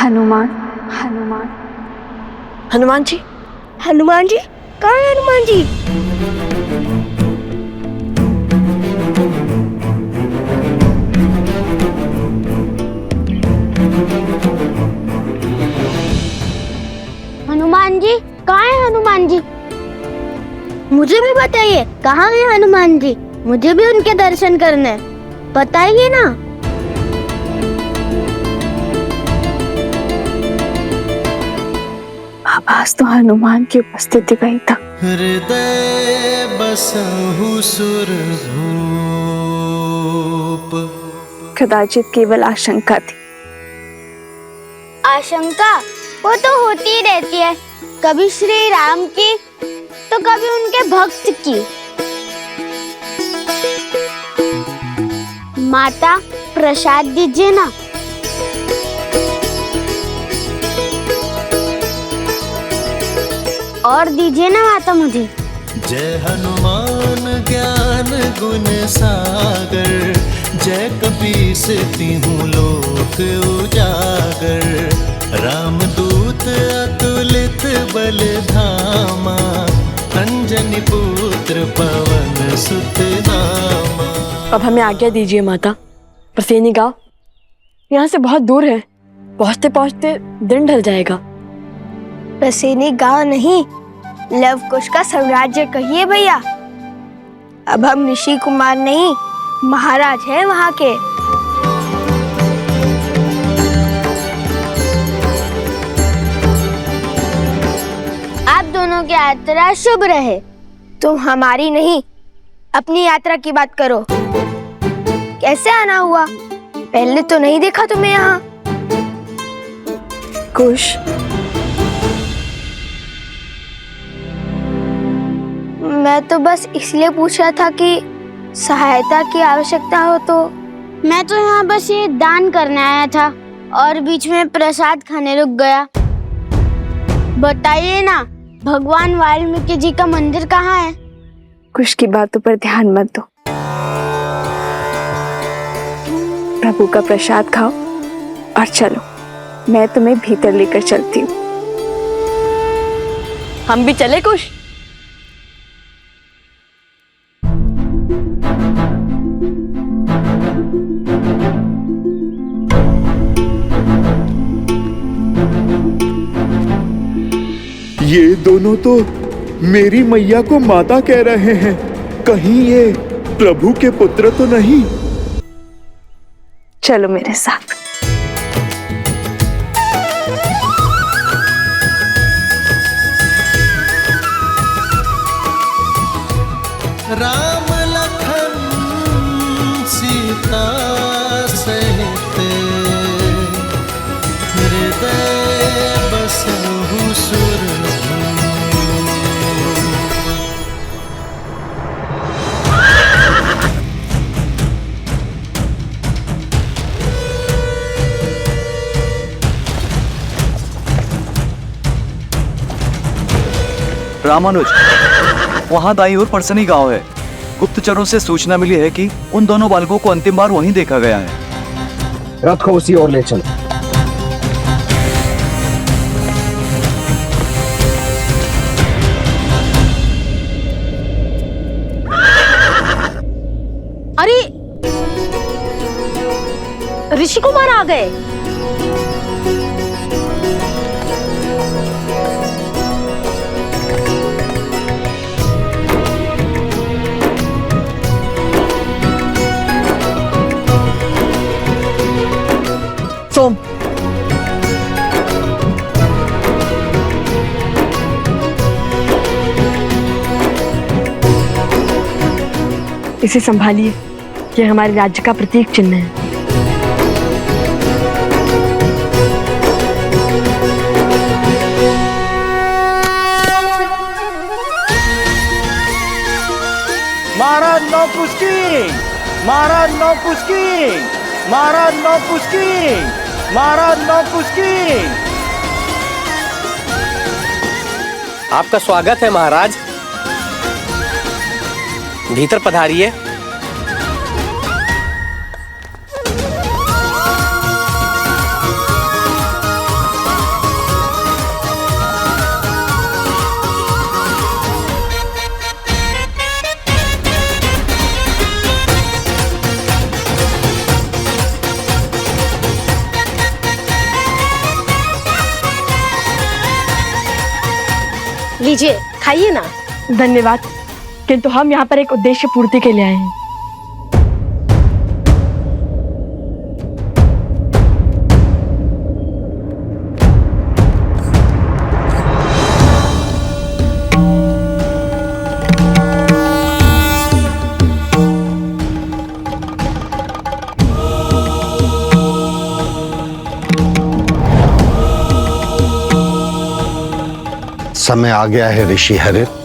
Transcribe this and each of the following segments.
हनुमान हनुमान हनुमान जी, हनुमान जी, कहाँ है हनुमान जी? हनुमान जी, कहाँ है हनुमान जी? मुझे भी बताइए, कहाँ है हनुमान जी? मुझे भी उनके दर्शन करने हैं। बताइए ना। आवाज तो हनुमान की उपस्थिति का ही था। हृदय बसहु सुरभूप। कदाचित केवल आशंका थी। आशंका वो तो होती ही रहती है, कभी श्री राम की तो कभी उनके भक्त की। माता प्रसाद दीजिए ना। और दीजिए ना माता मुझे। जय हनुमान ज्ञान गुण सागर, जय कपीस तिहु लोक उजागर। रामदूत अतुलित बल धामा, अंजनी पुत्र पवन सुत नामा। अब हमें आज्ञा दीजिए माता। प्रसेनी गांव यहाँ से बहुत दूर है, पहुँचते पहुँचते दिन ढल जाएगा। प्रसेनी गांव नहीं, लवकुश का साम्राज्य कहिए भैया। अब हम ऋषि कुमार नहीं, महाराज हैं वहाँ के। आप दोनों की यात्रा शुभ रहे। तुम हमारी नहीं, अपनी यात्रा की बात करो। कैसे आना हुआ? पहले तो नहीं देखा तुम्हें यहाँ। कुश, मैं तो बस इसलिए पूछा था कि सहायता की आवश्यकता हो तो। मैं तो यहाँ बस ये दान करने आया था और बीच में प्रसाद खाने रुक गया। बताइए ना, भगवान वाल्मीकि जी का मंदिर कहाँ है? कुश की बातों पर ध्यान मत दो। प्रभु का प्रसाद खाओ और चलो, मैं तुम्हें भीतर लेकर चलती हूँ। हम भी चले कुश? ये दोनों तो मेरी मैया को माता कह रहे हैं। कहीं ये प्रभु के पुत्र तो नहीं? चलो मेरे साथ। राम लखन सीता सहित, हृदय बसहु सुरभूप। रामानुज, वहाँ दाईं ओर परसनी गांव है। गुप्तचरों से सूचना मिली है कि उन दोनों बालकों को अंतिम बार वहीं देखा गया है। रथ को उसी ओर ले चलो। अरे, ऋषि कुमार आ गए। सोम, इसे संभालिए, ये हमारे राज्य का प्रतीक चिन्ह है। महाराज नौकुस्की, महाराज नौकुस्की, महाराज नौकुस्की, महाराज नौकुस्की। आपका स्वागत है महाराज, भीतर पधारिए। लीजिए खाइए ना। धन्यवाद, किंतु हम यहाँ पर एक उद्देश्य पूर्ति के लिए आए हैं। समय आ गया है ऋषि हरित।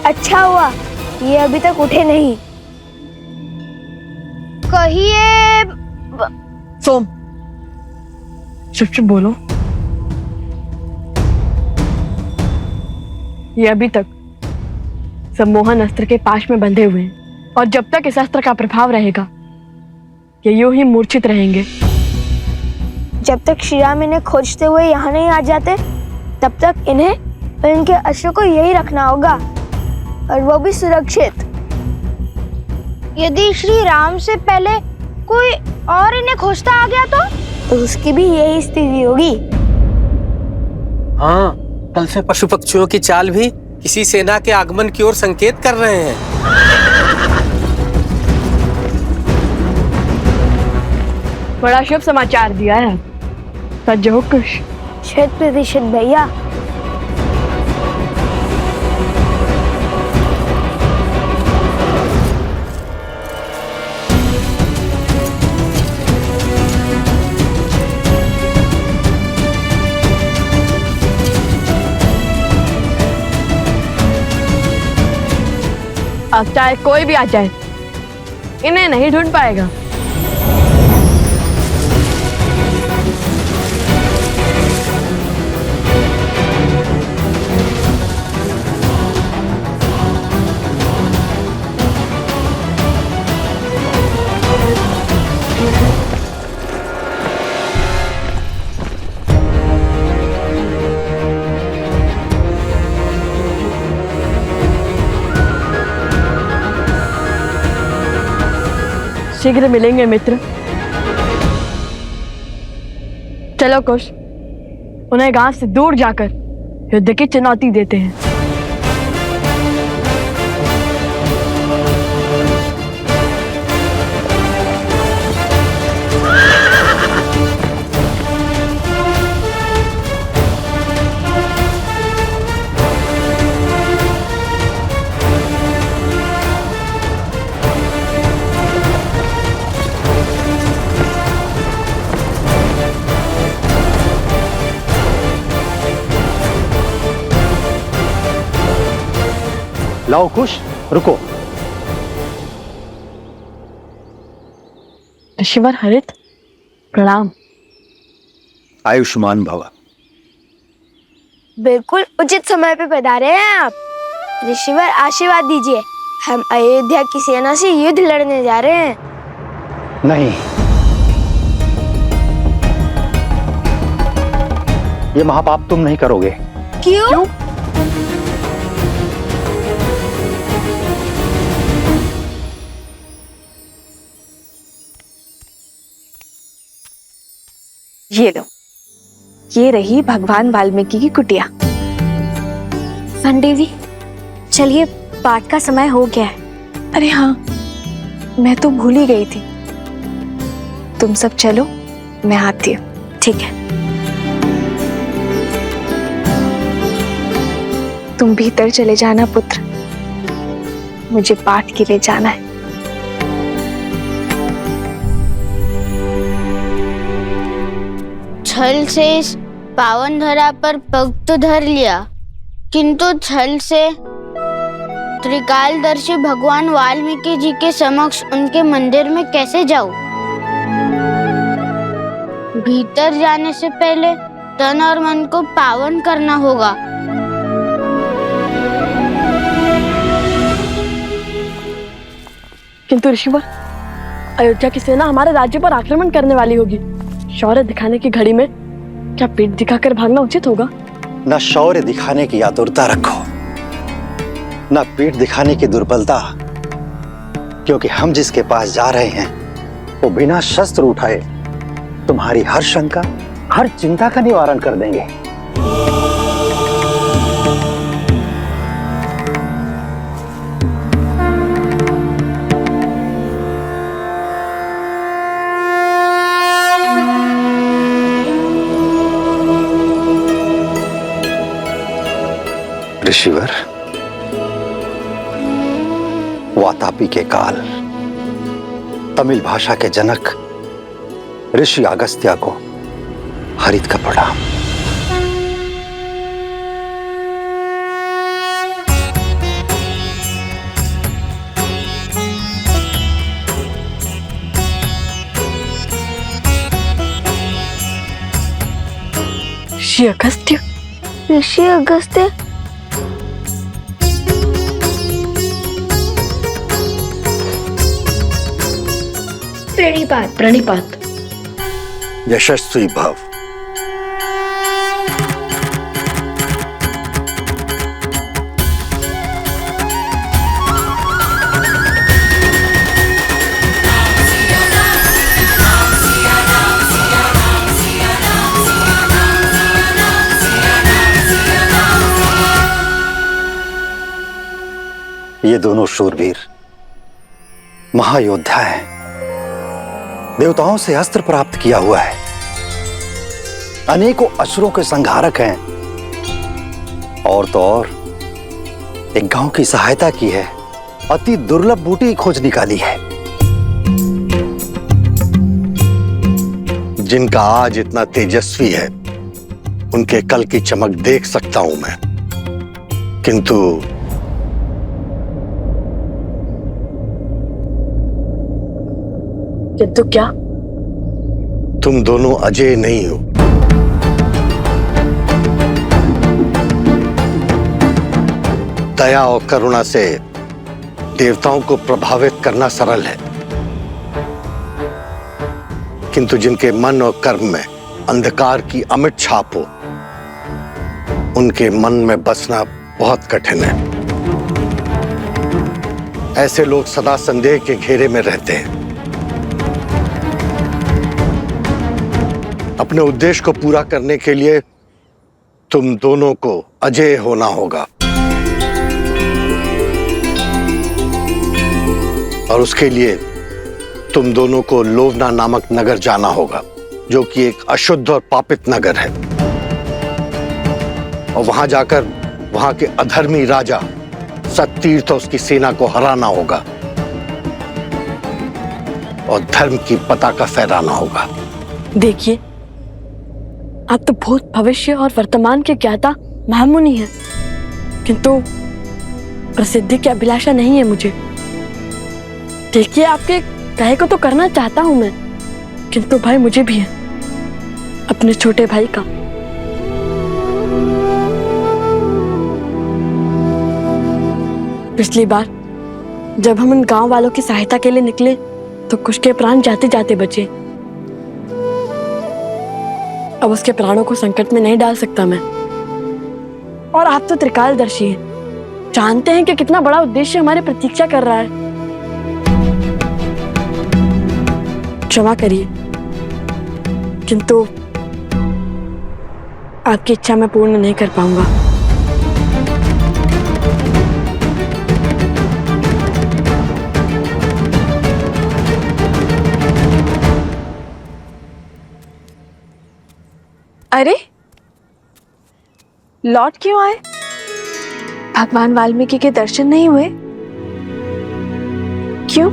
अच्छा हुआ ये अभी तक उठे नहीं। कहिए सोम, चुप चुप बोलो। ये अभी तक सम्मोहन अस्त्र के पाश में बंधे हुए हैं और जब तक इस अस्त्र का प्रभाव रहेगा ये यूं ही मूर्छित रहेंगे। जब तक श्री राम इन्हें खोजते हुए यहाँ नहीं आ जाते तब तक इन्हें और इनके अस्त्र को यही रखना होगा, और वो भी सुरक्षित। यदि श्री राम से पहले कोई और इन्हें खोजता आ गया तो उसकी भी यही स्थिति होगी। हाँ, कल से पशु पक्षियों की चाल भी किसी सेना के आगमन की ओर संकेत कर रहे हैं। बड़ा शुभ समाचार दिया है। सच हो कुछ? 100% भैया। अब चाहे कोई भी आ जाए इन्हें नहीं ढूंढ पाएगा। शीघ्र मिलेंगे मित्र। चलो कुश, उन्हें गांव से दूर जाकर युद्ध की चुनौती देते हैं। लाओ कुश, रुको। ऋषिवर हरित, प्रणाम। आयुष्मान भव। बिल्कुल उचित समय पे पधारे हैं आप। ऋषिवर आशीर्वाद दीजिए, हम अयोध्या की सेना से युद्ध लड़ने जा रहे हैं। नहीं, ये महापाप तुम नहीं करोगे। क्यों? ये लो, ये रही भगवान वाल्मीकि की कुटिया। पंडित जी चलिए, पाठ का समय हो गया है। अरे हाँ, मैं तो भूल ही गई थी। तुम सब चलो, मैं आती हूँ। ठीक है। तुम भीतर चले जाना पुत्र, मुझे पाठ के लिए जाना है। छल से इस पावन धरा पर पग तो धर लिया, किंतु छल से त्रिकालदर्शी भगवान वाल्मीकि जी के समक्ष उनके मंदिर में कैसे जाऊं? भीतर जाने से पहले तन और मन को पावन करना होगा। किंतु ऋषिवर, अयोध्या की सेना हमारे राज्य पर आक्रमण करने वाली होगी। शौर्य दिखाने की घड़ी में क्या पीठ दिखाकर भागना उचित होगा? न शौर्य दिखाने की आतुरता रखो, न पीठ दिखाने की दुर्बलता, क्योंकि हम जिसके पास जा रहे हैं वो बिना शस्त्र उठाए तुम्हारी हर शंका, हर चिंता का निवारण कर देंगे। ऋषिवर, वातापी के काल तमिल भाषा के जनक ऋषि अगस्त्य को हरित का प्रणाम। ऋषि अगस्त्य? ऋषि अगस्त्य? प्रणिपात प्रणिपात। यशस्वी भव। ये दोनों शूरवीर महायोद्धा हैं। देवताओं से अस्त्र प्राप्त किया हुआ है, अनेकों असुरों के संहारक हैं, और तो और एक गांव की सहायता की है, अति दुर्लभ बूटी खोज निकाली है। जिनका आज इतना तेजस्वी है, उनके कल की चमक देख सकता हूं मैं, किंतु क्या? तुम दोनों अजय नहीं हो। दया और करुणा से देवताओं को प्रभावित करना सरल है, किंतु जिनके मन और कर्म में अंधकार की अमिट छाप हो, उनके मन में बसना बहुत कठिन है। ऐसे लोग सदा संदेह के घेरे में रहते हैं। अपने उद्देश्य को पूरा करने के लिए तुम दोनों को अजेय होना होगा, और उसके लिए तुम दोनों को लोवना नामक नगर जाना होगा, जो कि एक अशुद्ध और पापित नगर है। और वहां जाकर वहां के अधर्मी राजा सत्तीर्थ और उसकी सेना को हराना होगा और धर्म की पताका फहराना होगा। देखिए, आप तो भूत, भविष्य और वर्तमान के ज्ञाता महामुनि हैं, किंतु प्रसिद्धि की अभिलाषा नहीं है मुझे। देखिए, आपके कहे को तो करना चाहता हूं मैं, किंतु भाई मुझे भी है अपने छोटे भाई का। पिछली बार जब हम उन गांव वालों की सहायता के लिए निकले तो कुछ के प्राण जाते जाते बचे। अब उसके प्राणों को संकट में नहीं डाल सकता मैं। और आप तो त्रिकालदर्शी हैं, जानते हैं कि कितना बड़ा उद्देश्य हमारी प्रतीक्षा कर रहा है। क्षमा करिए, किंतु आपकी इच्छा मैं पूर्ण नहीं कर पाऊंगा। अरे लौट क्यों आए? भगवान वाल्मीकि के दर्शन नहीं हुए? क्यों?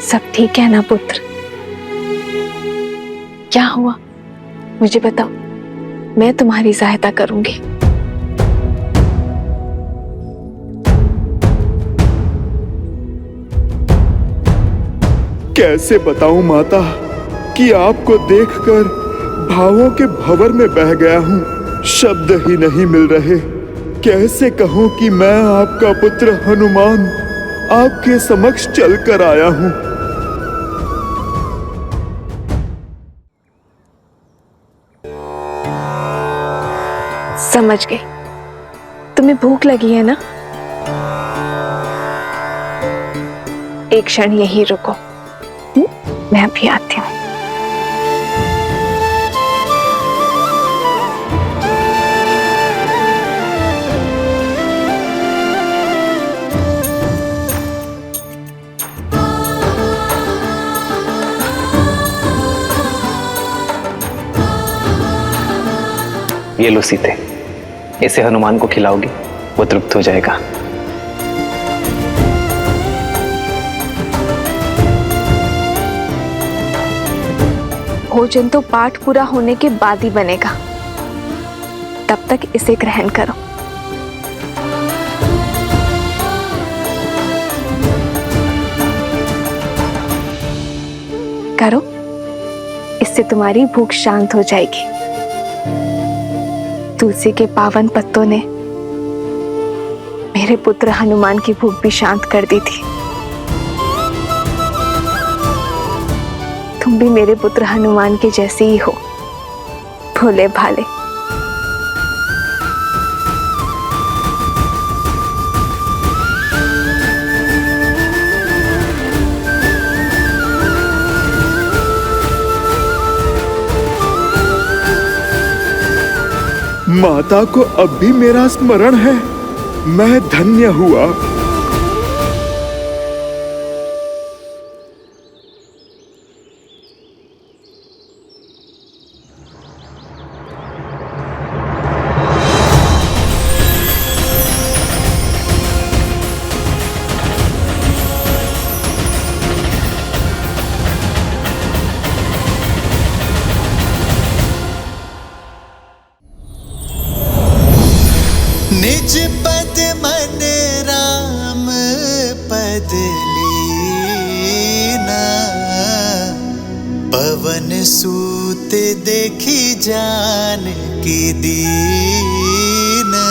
सब ठीक है ना पुत्र? क्या हुआ मुझे बताओ, मैं तुम्हारी सहायता करूंगी। कैसे बताऊं माता कि आपको देखकर भावों के भंवर में बह गया हूं। शब्द ही नहीं मिल रहे। कैसे कहूं कि मैं आपका पुत्र हनुमान आपके समक्ष चलकर आया हूं। समझ गई, तुम्हें भूख लगी है ना? एक क्षण यहीं रुको, मैं अभी आती हूँ। ये लो सीते, इसे हनुमान को खिलाओगी, वो तृप्त हो जाएगा। भोजन तो पाठ पूरा होने के बाद ही बनेगा, तब तक इसे ग्रहण करो। करो, इससे तुम्हारी भूख शांत हो जाएगी। तुलसी के पावन पत्तों ने मेरे पुत्र हनुमान की भूख भी शांत कर दी थी। तुम भी मेरे पुत्र हनुमान के जैसे ही हो, भोले भाले। माता को अब भी मेरा स्मरण है। मैं धन्य हुआ। निज पद मन राम पद लीना, पवन सूत देखी जानकी दीना।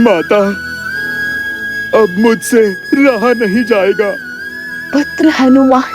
माता, अब मुझसे रहा नहीं जाएगा। पुत्र हनुमान,